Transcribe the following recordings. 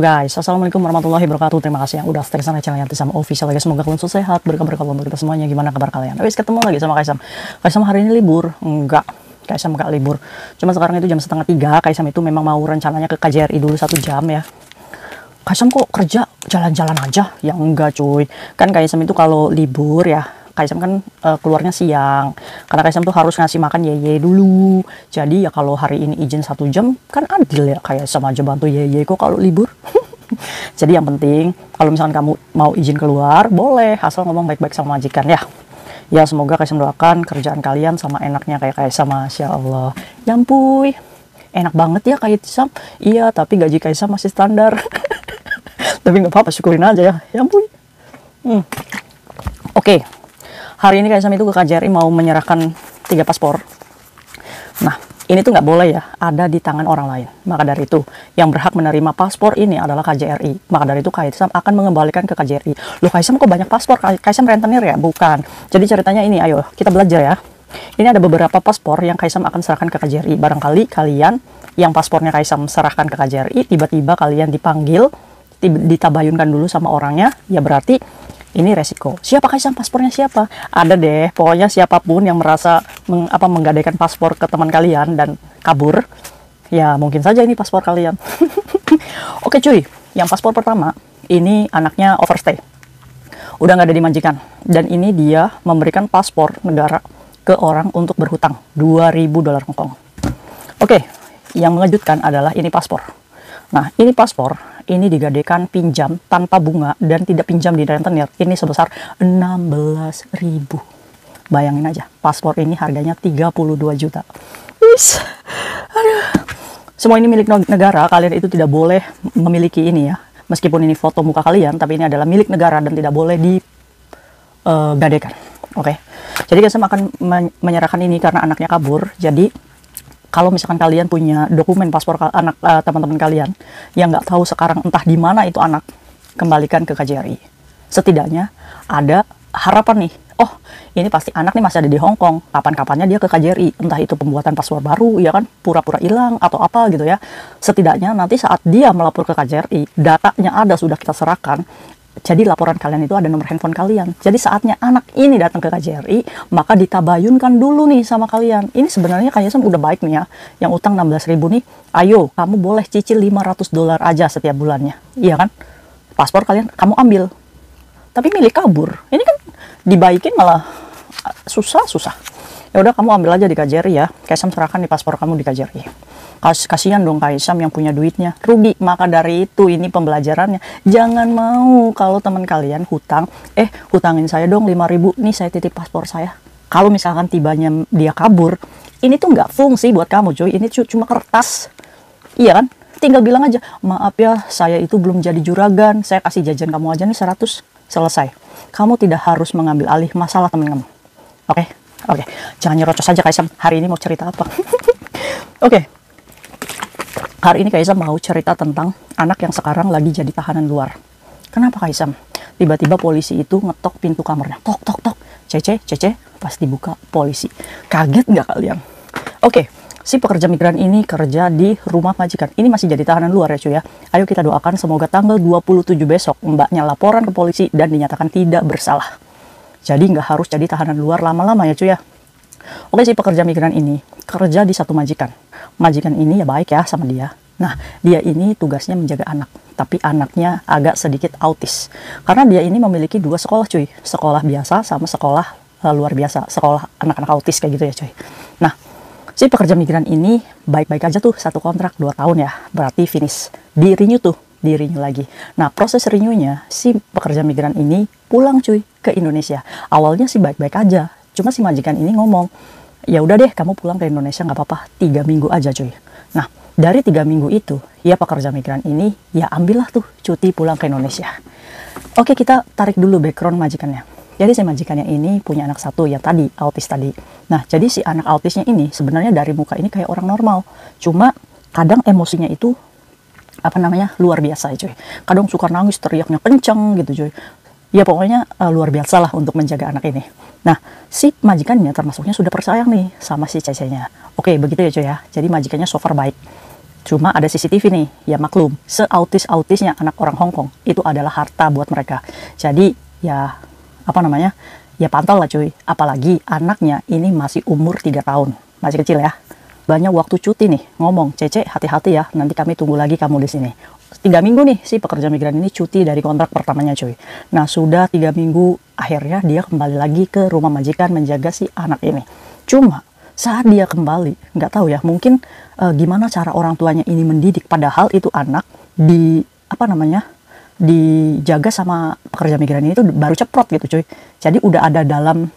Guys, assalamualaikum warahmatullahi wabarakatuh. Terima kasih yang udah stay sana channel Yanti sama official guys. Semoga kalian selalu sehat, berkabar untuk kita semuanya. Gimana kabar kalian? Wes ketemu lagi sama Kaisam. Kaisam hari ini libur? Enggak, Kaisam enggak libur. Cuma sekarang itu jam setengah 3. Kaisam itu memang mau rencananya ke KJRI dulu 1 jam ya. Kaisam kok kerja jalan-jalan aja? Ya enggak cuy. Kan Kaisam itu kalau libur ya, Kaisam kan keluarnya siang. Karena Kaisam tuh harus ngasih makan Yeye dulu. Jadi ya kalau hari ini izin 1 jam kan adil ya, Kaisam aja bantu Yeye kok kalau libur. Jadi yang penting kalau misalkan kamu mau izin keluar boleh, asal ngomong baik-baik sama majikan ya. Ya semoga Kaisam doakan kerjaan kalian sama enaknya kayak Kaisam, masya Allah. Ya ampun, enak banget ya Kaisam. Iya tapi gaji Kaisam masih standar. Tapi nggak apa-apa, syukurin aja ya. Ya ampun. Oke. Hari ini Kaisam itu ke KJRI mau menyerahkan 3 paspor. Nah, ini tuh nggak boleh ya ada di tangan orang lain. Maka dari itu, yang berhak menerima paspor ini adalah KJRI. Maka dari itu Kaisam akan mengembalikan ke KJRI. Loh Kaisam kok banyak paspor? Kaisam rentenir ya? Bukan. Jadi ceritanya ini, ayo kita belajar ya. Ini ada beberapa paspor yang Kaisam akan serahkan ke KJRI. Barangkali kalian yang paspornya Kaisam serahkan ke KJRI, tiba-tiba kalian dipanggil, ditabayunkan dulu sama orangnya, ya berarti ini resiko. Siapa Kaisam, paspornya siapa? Ada deh, pokoknya siapapun yang merasa menggadaikan paspor ke teman kalian dan kabur, ya mungkin saja ini paspor kalian. Oke cuy, yang paspor pertama, ini anaknya overstay. Udah nggak ada di majikan. Dan ini dia memberikan paspor negara ke orang untuk berhutang, $2.000 Hongkong. Oke, yang mengejutkan adalah ini paspor. Nah, ini paspor, ini digadaikan pinjam tanpa bunga dan tidak pinjam di rentenir. Ini sebesar 16.000. Bayangin aja, paspor ini harganya 32 juta. Aduh. Semua ini milik negara, kalian itu tidak boleh memiliki ini ya. Meskipun ini foto muka kalian, tapi ini adalah milik negara dan tidak boleh digadaikan. Oke. Jadi Kaisam akan menyerahkan ini karena anaknya kabur. Jadi kalau misalkan kalian punya dokumen paspor anak teman-teman kalian yang nggak tahu sekarang entah di mana itu anak, kembalikan ke KJRI. Setidaknya ada harapan nih. Oh, ini pasti anak nih masih ada di Hong Kong. Kapan-kapannya dia ke KJRI. Entah itu pembuatan paspor baru, ya kan, pura-pura hilang atau apa gitu ya. Setidaknya nanti saat dia melapor ke KJRI, datanya ada sudah kita serahkan. Jadi laporan kalian itu ada nomor handphone kalian. Jadi saatnya anak ini datang ke KJRI, maka ditabayunkan dulu nih sama kalian. Ini sebenarnya Kaisam udah baik nih ya. Yang utang 16.000 nih, ayo kamu boleh cicil $500 aja setiap bulannya. Iya kan? Paspor kalian kamu ambil. Tapi milik kabur. Ini kan dibaikin malah susah. Ya udah kamu ambil aja di KJRI ya. Kaisam serahkan di paspor kamu di KJRI. Kasihan dong Kaisam yang punya duitnya rugi. Maka dari itu ini pembelajarannya, jangan mau kalau teman kalian hutang, hutangin saya dong 5.000 nih, saya titip paspor saya. Kalau misalkan tibanya dia kabur, ini tuh nggak fungsi buat kamu cuy, ini cuma kertas. Iya kan, tinggal bilang aja, maaf ya saya itu belum jadi juragan, saya kasih jajan kamu aja nih 100, selesai. Kamu tidak harus mengambil alih masalah teman kamu. Oke, jangan nyerocos aja Kaisam, hari ini mau cerita apa. Oke. Hari ini Kaisam mau cerita tentang anak yang sekarang lagi jadi tahanan luar. Kenapa Kaisam? Tiba-tiba polisi itu ngetok pintu kamarnya. Tok. Cece, pas dibuka polisi. Kaget nggak kalian? Oke, si pekerja migran ini kerja di rumah majikan. Ini masih jadi tahanan luar ya cuy ya. Ayo kita doakan semoga tanggal 27 besok mbaknya laporan ke polisi dan dinyatakan tidak bersalah. Jadi nggak harus jadi tahanan luar lama-lama ya cuy ya. Oke, si pekerja migran ini kerja di satu majikan. Majikan ini ya baik ya sama dia. Nah, dia ini tugasnya menjaga anak. Tapi anaknya agak sedikit autis. Karena dia ini memiliki 2 sekolah cuy. Sekolah biasa sama sekolah luar biasa. Sekolah anak-anak autis kayak gitu ya cuy. Nah, si pekerja migran ini baik-baik aja tuh, 1 kontrak 2 tahun ya. Berarti finish. Di-renew lagi. Nah, proses renew-nya si pekerja migran ini pulang cuy ke Indonesia. Awalnya sih baik-baik aja. Cuma si majikan ini ngomong, ya udah deh kamu pulang ke Indonesia nggak apa-apa, 3 minggu aja cuy. Nah, dari 3 minggu itu, ya pekerja migran ini ya ambillah tuh cuti pulang ke Indonesia. Oke, kita tarik dulu background majikannya. Jadi si majikannya ini punya anak 1 yang tadi, autis tadi. Nah, jadi si anak autisnya ini sebenarnya dari muka ini kayak orang normal. Cuma kadang emosinya itu luar biasa ya cuy. Kadang suka nangis, teriaknya kenceng gitu cuy. Ya pokoknya luar biasa lah untuk menjaga anak ini. Nah, si majikannya termasuknya sudah percaya nih sama si cecenya. Oke, begitu ya cuy ya. Jadi majikannya so far baik. Cuma ada CCTV nih, ya maklum, seautis-autisnya anak orang Hong Kong, itu adalah harta buat mereka. Jadi, ya, apa namanya, ya pantau lah cuy. Apalagi anaknya ini masih umur 3 tahun, masih kecil ya. Banyak waktu cuti nih, ngomong, Cece hati-hati ya, nanti kami tunggu lagi kamu di sini. 3 minggu nih si pekerja migran ini cuti dari kontrak pertamanya cuy. Nah sudah 3 minggu akhirnya dia kembali lagi ke rumah majikan menjaga si anak ini. Cuma saat dia kembali, nggak tahu ya, mungkin gimana cara orang tuanya ini mendidik, padahal itu anak di apa namanya dijaga sama pekerja migran ini tuh baru ceprot gitu cuy. Jadi udah ada dalam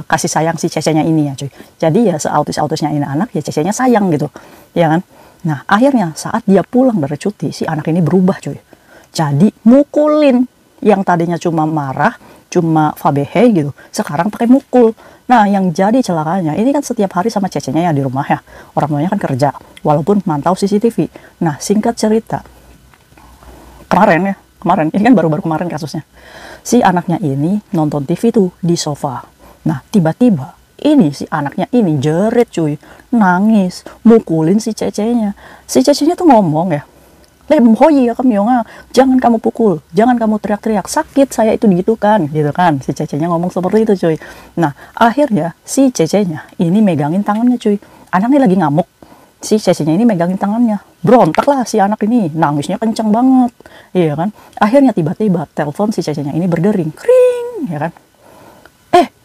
kasih sayang si cecenya ini ya cuy. Jadi ya seautis-autisnya ini anak ya cecenya sayang gitu ya kan. Nah akhirnya saat dia pulang dari cuti si anak ini berubah cuy. Jadi mukulin, yang tadinya cuma marah, cuma fabehe gitu, sekarang pakai mukul. Nah yang jadi celakanya ini kan setiap hari sama cecenya ya di rumah ya, orang tuanya kan kerja walaupun mantau CCTV. Nah singkat cerita, kemarin ini kan baru-baru kemarin kasusnya, si anaknya ini nonton TV tuh di sofa. Nah tiba-tiba ini si anaknya ini jerit cuy, nangis, mukulin si cecenya. Si cecenya tuh ngomong ya, Hoi ya kamu ya, jangan kamu pukul, jangan kamu teriak-teriak, sakit saya itu gitu kan si cecenya ngomong seperti itu cuy. Nah akhirnya si cecenya ini megangin tangannya cuy, anaknya lagi ngamuk, si cecenya ini megangin tangannya, berontak lah si anak ini, nangisnya kenceng banget, iya kan. Akhirnya tiba-tiba telepon si cecenya ini berdering, kring, ya kan.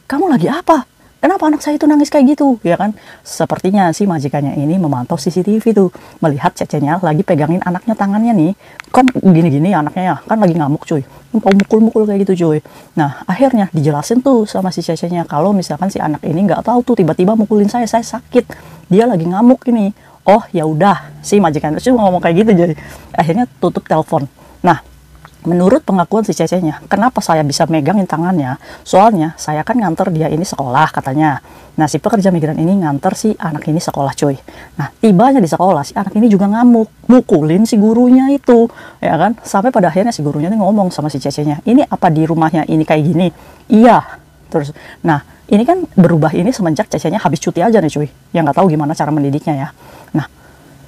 Kamu lagi apa? Kenapa anak saya itu nangis kayak gitu, ya kan? Sepertinya si majikannya ini memantau CCTV tuh, melihat cecenya lagi pegangin anaknya tangannya nih, kan gini-gini anaknya ya, kan lagi ngamuk cuy, mau mukul-mukul kayak gitu cuy. Nah akhirnya dijelasin tuh sama si cecenya kalau misalkan si anak ini nggak tahu tuh tiba-tiba mukulin saya sakit, dia lagi ngamuk ini. Oh ya udah, si majikan itu ngomong kayak gitu jadi akhirnya tutup telepon. Nah menurut pengakuan si cecenya, kenapa saya bisa megangin tangannya? Soalnya saya kan nganter dia ini sekolah katanya. Nah si pekerja migran ini nganter si anak ini sekolah cuy. Nah tibanya di sekolah si anak ini juga ngamuk, mukulin si gurunya itu, ya kan? Sampai pada akhirnya si gurunya ini ngomong sama si cecenya, ini apa di rumahnya ini kayak gini? Iya. Terus, nah ini kan berubah ini semenjak cecenya habis cuti aja nih cuy. Yang nggak tahu gimana cara mendidiknya ya. Nah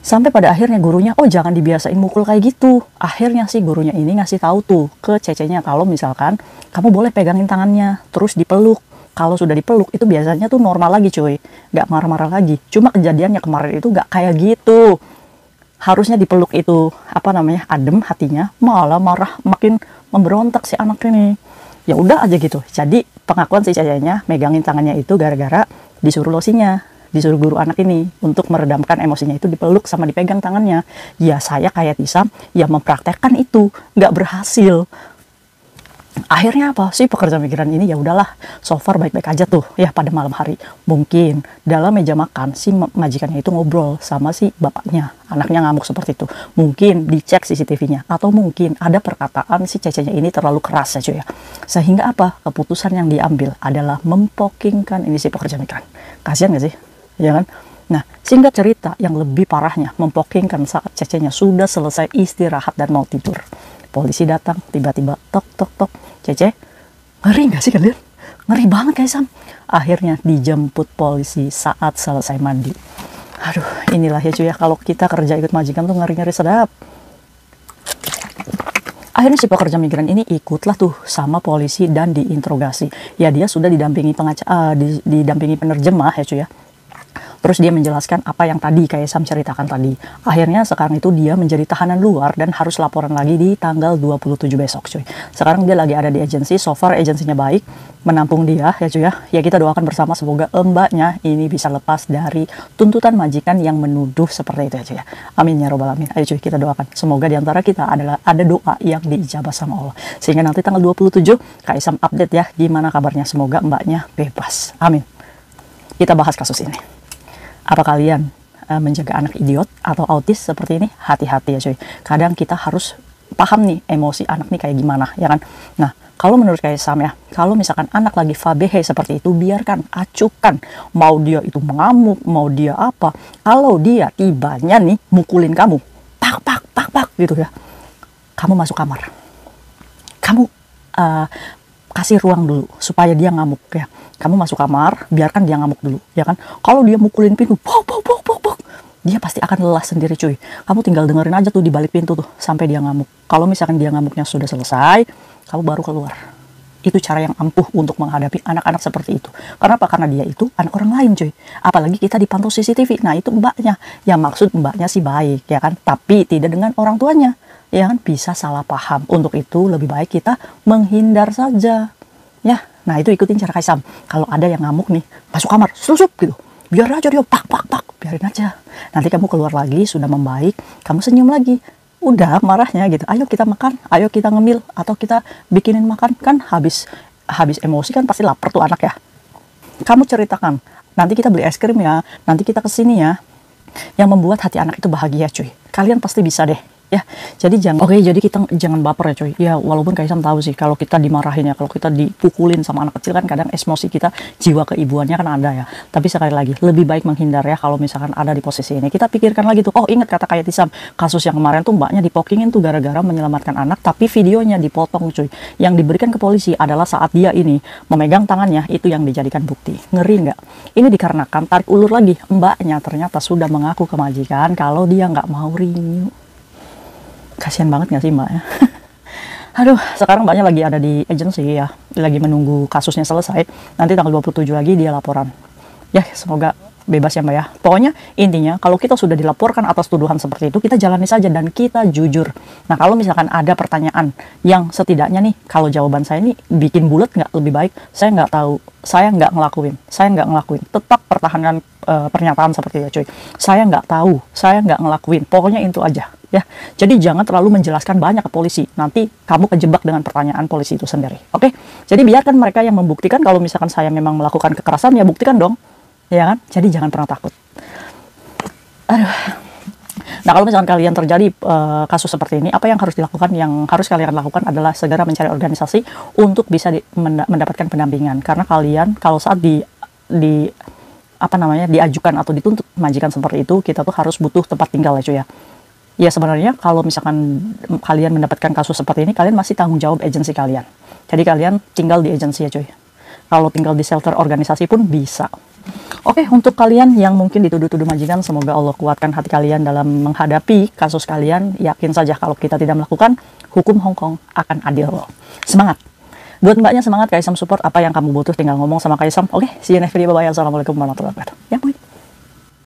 sampai pada akhirnya gurunya, oh jangan dibiasain mukul kayak gitu. Akhirnya sih gurunya ini ngasih tahu tuh ke cecenya kalau misalkan kamu boleh pegangin tangannya, terus dipeluk. Kalau sudah dipeluk itu biasanya tuh normal lagi cuy, nggak marah-marah lagi. Cuma kejadiannya kemarin itu nggak kayak gitu. Harusnya dipeluk itu apa namanya adem hatinya, malah marah, makin memberontak si anak ini. Ya udah aja gitu. Jadi pengakuan si cecenya megangin tangannya itu gara-gara disuruh losinya, disuruh guru anak ini untuk meredamkan emosinya itu dipeluk sama dipegang tangannya. Ya saya kayak Tisam yang mempraktekkan itu nggak berhasil. Akhirnya apa sih pekerja migran ini ya udahlah, so far baik-baik aja tuh ya pada malam hari. Mungkin dalam meja makan si majikannya itu ngobrol sama si bapaknya, anaknya ngamuk seperti itu. Mungkin dicek CCTV-nya atau mungkin ada perkataan si cecenya ini terlalu keras ya cuy ya. Sehingga apa? Keputusan yang diambil adalah mempokingkan ini si pekerja migran. Kasian gak sih? Ya kan? Nah, singkat cerita yang lebih parahnya mempokingkan saat cecenya sudah selesai istirahat dan mau tidur. Polisi datang, tiba-tiba tok tok tok. Cece, ngeri gak sih kalian? Ngeri banget guys Sam. Akhirnya dijemput polisi saat selesai mandi. Aduh, inilah ya cuy ya, kalau kita kerja ikut majikan tuh ngeri-ngeri sedap. Akhirnya si pekerja migran ini ikutlah tuh sama polisi dan diinterogasi. Ya dia sudah didampingi didampingi penerjemah ya cuy ya. Terus dia menjelaskan apa yang tadi kayak Sam ceritakan tadi. Akhirnya sekarang itu dia menjadi tahanan luar dan harus laporan lagi di tanggal 27 besok cuy. Sekarang dia lagi ada di agensi, so far agensinya baik, menampung dia ya cuy ya. Ya kita doakan bersama semoga mbaknya ini bisa lepas dari tuntutan majikan yang menuduh seperti itu ya cuy ya. Amin ya robbal alamin. Ayo cuy kita doakan. Semoga diantara kita adalah ada doa yang diijabah sama Allah. Sehingga nanti tanggal 27 Kak Isam update ya gimana kabarnya. Semoga mbaknya bebas. Amin. Kita bahas kasus ini. Apa kalian menjaga anak idiot atau autis seperti ini? Hati-hati ya cuy. Kadang kita harus paham nih emosi anak nih kayak gimana ya kan. Nah kalau menurut kayak Sam ya, kalau misalkan anak lagi fabehe seperti itu, biarkan, acukan. Mau dia itu mengamuk, mau dia apa. Kalau dia tibanya nih mukulin kamu, pak pak pak pak gitu ya, kamu masuk kamar. Kamu kasih ruang dulu supaya dia ngamuk ya. Kamu masuk kamar, biarkan dia ngamuk dulu, ya kan? Kalau dia mukulin pintu, pok pok pok pok pok, dia pasti akan lelah sendiri cuy. Kamu tinggal dengerin aja tuh di balik pintu tuh sampai dia ngamuk. Kalau misalkan dia ngamuknya sudah selesai, kamu baru keluar. Itu cara yang ampuh untuk menghadapi anak-anak seperti itu. Karena apa? Karena dia itu anak orang lain cuy. Apalagi kita dipantau CCTV. Nah itu mbaknya. Yang maksud mbaknya sih baik ya kan. Tapi tidak dengan orang tuanya. Ya kan, bisa salah paham. Untuk itu lebih baik kita menghindar saja. Ya, nah itu ikutin cara Kaisam. Kalau ada yang ngamuk nih, masuk kamar, susup gitu. Biar aja dia pak, biarin aja. Nanti kamu keluar lagi, sudah membaik, kamu senyum lagi. Udah marahnya gitu. Ayo kita makan, ayo kita ngemil, atau kita bikinin makan. Kan habis emosi kan pasti lapar tuh anak ya. Kamu ceritakan, nanti kita beli es krim ya, nanti kita kesini ya. Yang membuat hati anak itu bahagia cuy. Kalian pasti bisa deh. Ya, jadi jadi kita jangan baper ya coy. Ya, walaupun Kaisam tahu sih kalau kita dimarahin ya, kalau kita dipukulin sama anak kecil kan kadang emosi kita, jiwa keibuannya kan ada ya. Tapi sekali lagi, lebih baik menghindar ya kalau misalkan ada di posisi ini. Kita pikirkan lagi tuh, oh ingat kata kayak Tisam, kasus yang kemarin tuh mbaknya dipokingin tuh gara-gara menyelamatkan anak, tapi videonya dipotong cuy. Yang diberikan ke polisi adalah saat dia ini memegang tangannya, itu yang dijadikan bukti. Ngeri nggak? Ini dikarenakan tarik ulur lagi, mbaknya ternyata sudah mengaku ke majikan kalau dia nggak mau renew. Kasian banget gak sih mbak ya? Aduh, sekarang mbaknya lagi ada di agensi ya, lagi menunggu kasusnya selesai. Nanti tanggal 27 lagi dia laporan. Ya, semoga bebas ya mbak ya. Pokoknya intinya kalau kita sudah dilaporkan atas tuduhan seperti itu, kita jalani saja dan kita jujur. Nah kalau misalkan ada pertanyaan yang setidaknya nih, kalau jawaban saya ini bikin bulat nggak, lebih baik saya nggak tahu, saya nggak ngelakuin, tetap pertahanan pernyataan seperti itu cuy. Saya nggak tahu, saya nggak ngelakuin, pokoknya itu aja ya. Jadi jangan terlalu menjelaskan banyak ke polisi, nanti kamu kejebak dengan pertanyaan polisi itu sendiri. Oke, jadi biarkan mereka yang membuktikan. Kalau misalkan saya memang melakukan kekerasan, ya buktikan dong, ya kan. Jadi jangan pernah takut. Aduh. Nah kalau misalkan kalian terjadi kasus seperti ini, apa yang harus dilakukan? Yang harus kalian lakukan adalah segera mencari organisasi untuk bisa mendapatkan pendampingan. Karena kalian kalau saat diajukan atau dituntut majikan seperti itu, kita tuh harus butuh tempat tinggal ya cuy ya. Ya sebenarnya kalau misalkan kalian mendapatkan kasus seperti ini, kalian masih tanggung jawab agensi kalian. Jadi kalian tinggal di agensi ya cuy. Kalau tinggal di shelter organisasi pun bisa. Oke, untuk kalian yang mungkin dituduh-tuduh majikan, semoga Allah kuatkan hati kalian dalam menghadapi kasus kalian. Yakin saja kalau kita tidak melakukan, hukum Hongkong akan adil. Semangat! Buat mbaknya semangat, Kaisam support. Apa yang kamu butuh tinggal ngomong sama Kaisam. Oke, see you next video. Bye-bye. Assalamualaikum warahmatullahi wabarakatuh. Ya, boy.